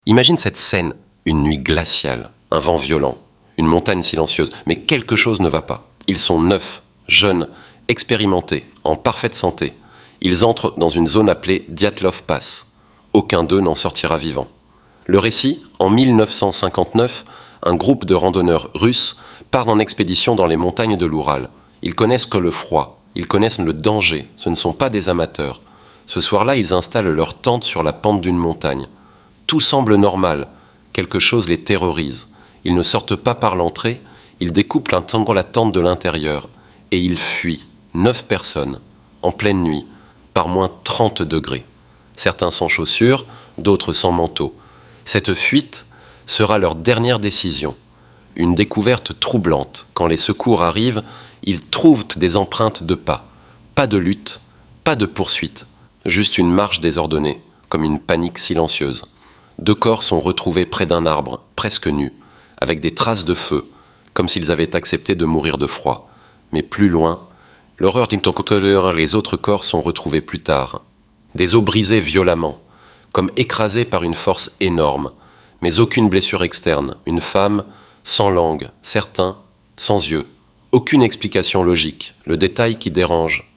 Imagine cette scène, une nuit glaciale, un vent violent, une montagne silencieuse, mais quelque chose ne va pas. Ils sont 9, jeunes, expérimentés, en parfaite santé. Ils entrent dans une zone appelée Dyatlov Pass. Aucun d'eux n'en sortira vivant. Le récit, en 1959, un groupe de randonneurs russes part en expédition dans les montagnes de l'Oural. Ils connaissent que le froid, ils connaissent le danger, ce ne sont pas des amateurs. Ce soir-là, ils installent leur tente sur la pente d'une montagne. Tout semble normal, quelque chose les terrorise. Ils ne sortent pas par l'entrée, ils découpent la tente de l'intérieur et ils fuient, 9 personnes, en pleine nuit, par moins 30 degrés. Certains sans chaussures, d'autres sans manteau. Cette fuite sera leur dernière décision. Une découverte troublante. Quand les secours arrivent, ils trouvent des empreintes de pas. Pas de lutte, pas de poursuite. Juste une marche désordonnée, comme une panique silencieuse. 2 corps sont retrouvés près d'un arbre, presque nus, avec des traces de feu, comme s'ils avaient accepté de mourir de froid. Mais plus loin, l'horreur d'interlocuteur, les autres corps sont retrouvés plus tard. Des os brisés violemment, comme écrasés par une force énorme, mais aucune blessure externe. Une femme sans langue, certains sans yeux. Aucune explication logique, le détail qui dérange.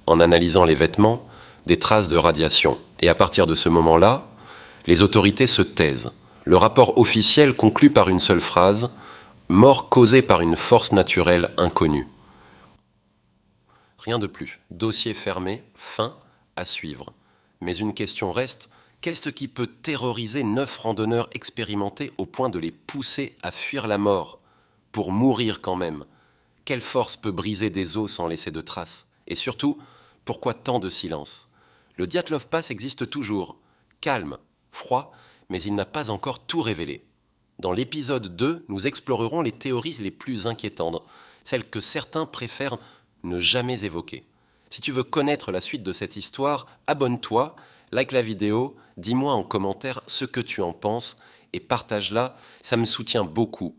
En analysant les vêtements, des traces de radiation. Et à partir de ce moment-là, les autorités se taisent. Le rapport officiel conclut par une seule phrase « Mort causée par une force naturelle inconnue ». Rien de plus. Dossier fermé, fin à suivre. Mais une question reste, qu'est-ce qui peut terroriser 9 randonneurs expérimentés au point de les pousser à fuir la mort, pour mourir quand même? Quelle force peut briser des os sans laisser de traces? Et surtout, pourquoi tant de silence? Le Dyatlov Pass existe toujours, calme, froid, mais il n'a pas encore tout révélé. Dans l'épisode 2, nous explorerons les théories les plus inquiétantes, celles que certains préfèrent ne jamais évoquer. Si tu veux connaître la suite de cette histoire, abonne-toi, like la vidéo, dis-moi en commentaire ce que tu en penses et partage-la, ça me soutient beaucoup